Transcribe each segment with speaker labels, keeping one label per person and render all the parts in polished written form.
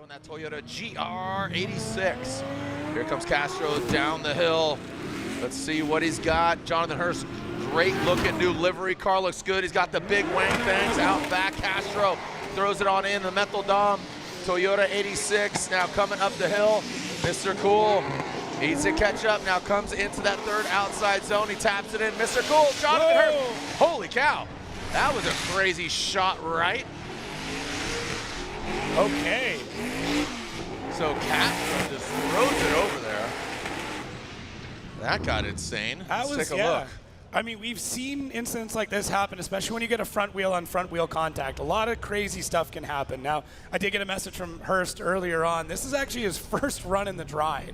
Speaker 1: in that Toyota GR86. Here comes Castro down the hill. Let's see what he's got. Jhonnattan Hurst, great looking new livery car, looks good. He's got the big wang things out back. Castro throws it on in the Metal Dom. Toyota 86 now coming up the hill. Mr. Cool needs to catch up, now comes into that third outside zone. He taps it in. Mr. Cool, Jhonnattan Hurst. Holy cow, that was a crazy shot right.
Speaker 2: Okay.
Speaker 1: So Castro just throws it over there. That got insane. Let's take a look.
Speaker 2: I mean, we've seen incidents like this happen, especially when you get a front wheel on front wheel contact. A lot of crazy stuff can happen. Now, I did get a message from Hurst earlier on. This is actually his first run in the dry.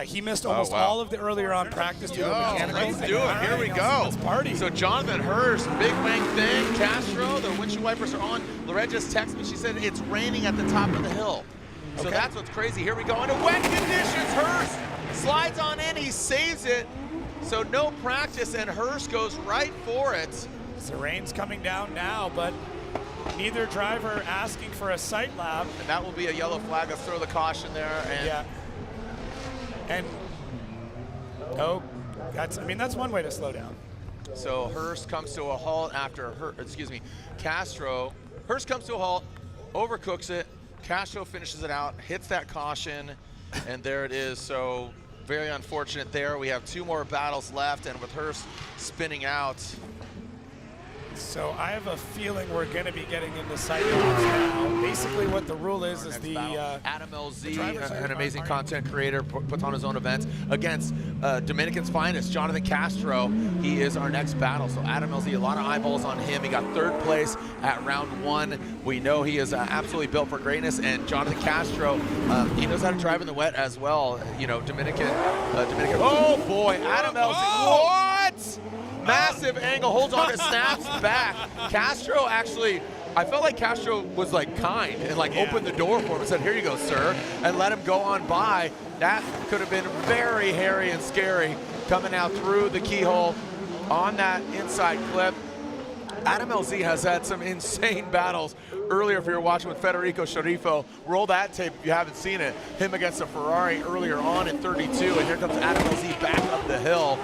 Speaker 2: He missed almost all of the earlier on practice due to mechanicals.
Speaker 1: Let's do it. Here we go.
Speaker 2: Let's party.
Speaker 1: So Jhonnattan Hurst, big wang thing. Castro, the windshield wipers are on. Lorette just texted me. She said it's raining at the top of the hill. So that's what's crazy. Here we go into wet conditions. Hurst slides on in. He saves it. So no practice, and Hurst goes right for it.
Speaker 2: So rain's coming down now, but neither driver asking for a sight lap.
Speaker 1: And that will be a yellow flag. Let's throw the caution there. And
Speaker 2: yeah. And that's one way to slow down.
Speaker 1: So Hurst comes to a halt after Castro. Hurst comes to a halt, overcooks it. Castro finishes it out, hits that caution, and there it is. So very unfortunate there. We have 2 more battles left, and with Hurst spinning out.
Speaker 2: So I have a feeling we're going to be getting into sight laps now. Basically what the rule is the
Speaker 1: Adam LZ, an amazing content creator, puts on his own events against Dominican's finest, Jhonnattan Castro. He is our next battle. So Adam LZ, a lot of eyeballs on him. He got 3rd place at round 1. We know he is absolutely built for greatness, and Jhonnattan Castro, he knows how to drive in the wet as well. You know, Dominican. Oh boy, Adam LZ. What? Massive angle, holds on, it snaps back. Castro actually, I felt like Castro was like kind and like opened the door for him and said, here you go, sir, and let him go on by. That could have been very hairy and scary coming out through the keyhole on that inside clip. Adam LZ has had some insane battles earlier. If you're watching with Federico Sharifo, roll that tape if you haven't seen it. Him against a Ferrari earlier on in 32, and here comes Adam LZ back up the hill.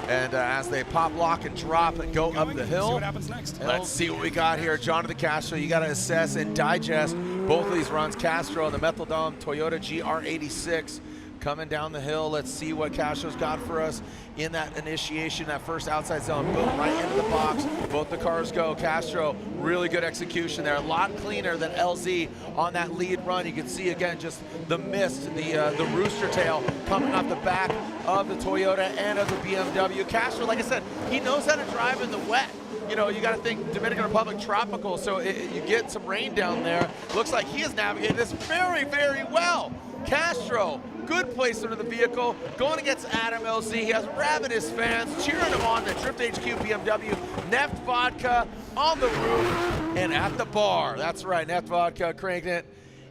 Speaker 1: And as they pop, lock, and drop and go up the hill.
Speaker 2: See what happens next.
Speaker 1: Let's see what we got here. Jhonnattan Castro, you got to assess and digest both of these runs. Castro on the Metal Dome Toyota GR86 coming down the hill. Let's see what Castro's got for us in that initiation, that first outside zone. Boom, right into the box. Both the cars go. Castro, really good execution there. A lot cleaner than LZ on that lead run. You can see again just the mist, the rooster tail coming off the back of the Toyota and of the BMW. Castro, like I said, he knows how to drive in the wet. You know, you got to think Dominican Republic tropical, so you get some rain down there. Looks like he has navigated this very, very well. Castro, good placement of the vehicle, going against Adam LZ. He has ravenous fans cheering him on. The Drift HQ BMW, Neft Vodka on the roof and at the bar. That's right, Neft Vodka cranking it.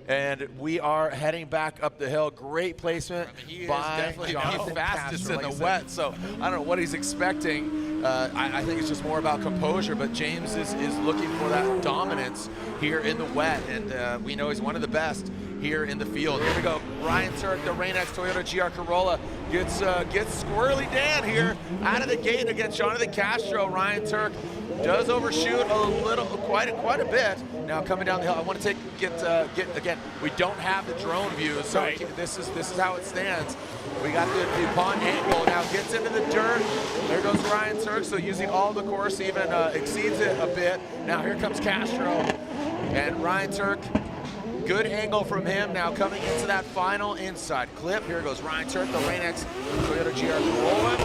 Speaker 1: And we are heading back up the hill. Great placement by Jhonnattan. He's fastest in the wet, so I don't know what he's expecting. I think it's just more about composure, but James is looking for that dominance here in the wet, and we know he's one of the best here in the field. Here we go, Ryan Turk, the Rain-X Toyota GR Corolla gets Squirrely Dan here out of the gate against Jhonnattan Castro. Ryan Turk does overshoot a little, quite a bit. Now coming down the hill, I want to get again. We don't have the drone view, so this is how it stands. We got the DuPont angle. Now gets into the dirt. There goes Ryan Turk. So using all the course, even exceeds it a bit. Now here comes Castro and Ryan Turk. Good angle from him now coming into that final inside clip. Here goes Ryan Turk, the Rain-X Toyota GR Corolla.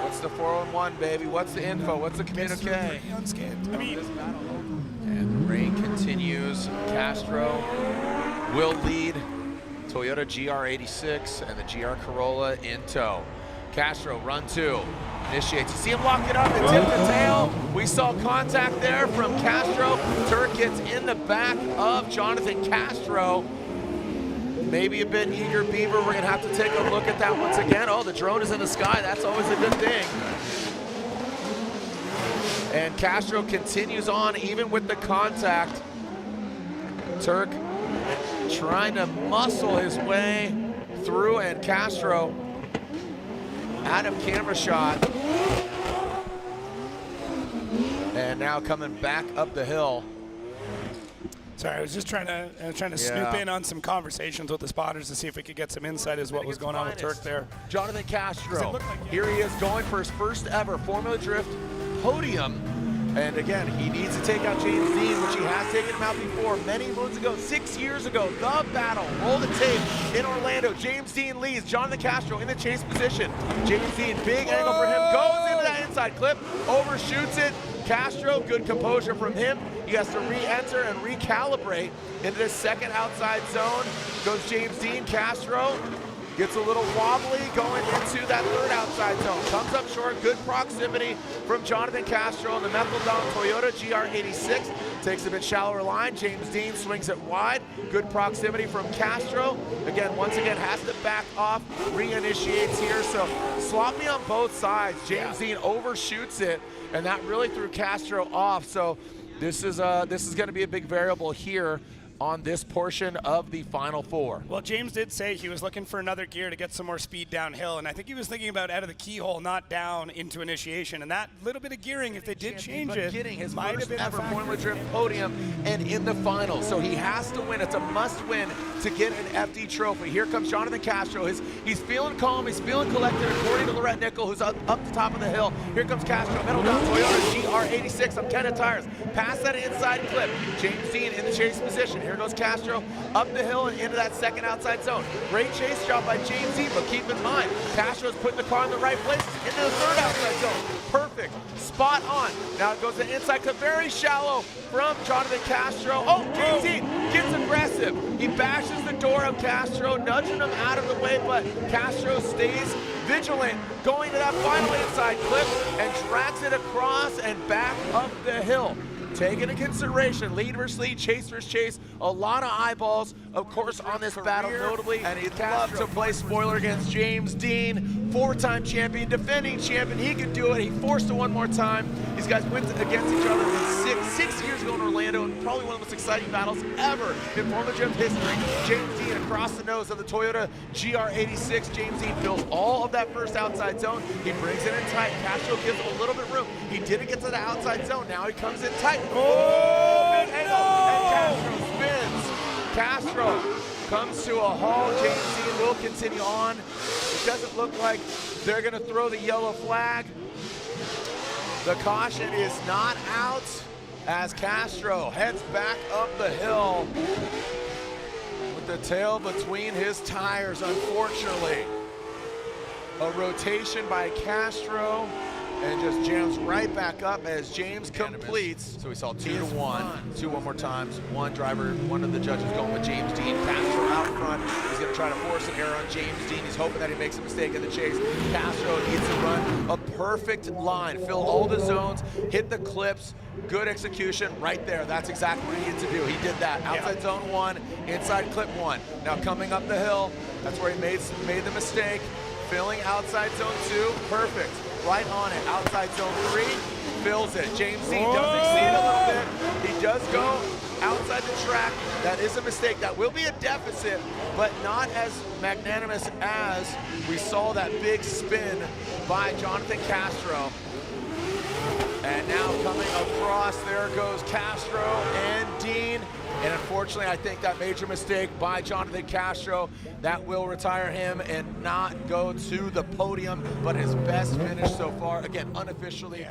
Speaker 1: What's the 411, baby? What's the info? What's the communique? And the rain continues. Castro will lead Toyota GR86 and the GR Corolla in tow. Castro, run 2. Initiates. You see him lock it up and tip the tail. We saw contact there from Castro. Turk gets in the back of Jhonnattan Castro. Maybe a bit eager beaver. We're going to have to take a look at that once again. Oh, the drone is in the sky. That's always a good thing. And Castro continues on even with the contact. Turk trying to muscle his way through, and Castro out of camera shot. And now coming back up the hill.
Speaker 2: Sorry, I was just trying to snoop in on some conversations with the spotters to see if we could get some insight as what was going on with Turk there.
Speaker 1: Jhonnattan Castro, here he is going for his first ever Formula Drift podium. And again, he needs to take out James Dean, which he has taken him out before many moons ago, 6 years ago. The battle, roll the tape in Orlando. James Dean leads, Jhonnattan Castro in the chase position. James Dean, big angle for him, goes into that inside clip, overshoots it. Castro, good composure from him. He has to re-enter and recalibrate into the second outside zone. Goes James Dean. Castro gets a little wobbly going into that third outside zone. Comes up short, good proximity from Jhonnattan Castro in the Methodon Toyota GR86. Takes a bit shallower line. James Dean swings it wide. Good proximity from Castro. Again, once again, has to back off, reinitiates here. So sloppy on both sides. James Dean overshoots it, and that really threw Castro off. So this is going to be a big variable here on this portion of the Final Four.
Speaker 2: Well, James did say he was looking for another gear to get some more speed downhill, and I think he was thinking about out of the keyhole, not down into initiation. And that little bit of gearing, if they did change it,
Speaker 1: getting his
Speaker 2: might have
Speaker 1: first
Speaker 2: been
Speaker 1: ever Formula Drift podium and in the final. So he has to win. It's a must-win to get an FD trophy. Here comes Jhonnattan Castro. He's feeling calm. He's feeling collected, according to Lorette Nickel, who's up the top of the hill. Here comes Castro. Metal down. Toyota GR86 on 10 tires. Past that inside clip. James Dean in the chase position. Here goes Castro up the hill and into that second outside zone. Great chase job by James Dean, but keep in mind, Castro's putting the car in the right place into the third outside zone. Perfect. Spot on. Now it goes to the inside clip. Very shallow from Jhonnattan Castro. Oh, James Dean gets aggressive. He bashes the door of Castro, nudging him out of the way, but Castro stays vigilant, going to that final inside clip and drags it across and back up the hill. Take into consideration, lead versus lead, chase versus chase, a lot of eyeballs, of course, on this battle, notably, and he'd love to play spoiler against James Dean, four-time champion, defending champion. He could do it. He forced it one more time. These guys went against each other six years ago in Orlando, and probably one of the most exciting battles ever in Formula Drift history. James Dean across the nose of the Toyota GR86. James Dean fills all of that first outside zone. He brings it in tight. Castro gives him a little bit of room. He didn't get to the outside zone. Now he comes in tight.
Speaker 2: Oh,
Speaker 1: big angle, and Castro spins. Castro comes to a halt. James Dean will continue on. It doesn't look like they're going to throw the yellow flag. The caution is not out as Castro heads back up the hill with the tail between his tires, unfortunately. A rotation by Castro, and just jams right back up as James completes. So we saw 2-1. 2 one more times. One of the judges going with James Dean. Castro out front. He's going to try to force an error on James Dean. He's hoping that he makes a mistake in the chase. Castro needs to run a perfect line. Fill all the zones. Hit the clips. Good execution right there. That's exactly what he needed to do. He did that. Outside zone 1, inside clip 1. Now coming up the hill, that's where he made the mistake. Filling outside zone 2. Perfect. Right on it. Outside zone 3, fills it. James Dean does exceed a little bit. He does go outside the track. That is a mistake. That will be a deficit, but not as magnanimous as we saw that big spin by Jhonnattan Castro. And now coming across, there goes Castro and Dean. And unfortunately, I think that major mistake by Jhonnattan Castro, that will retire him and not go to the podium, but his best finish so far, again, unofficially.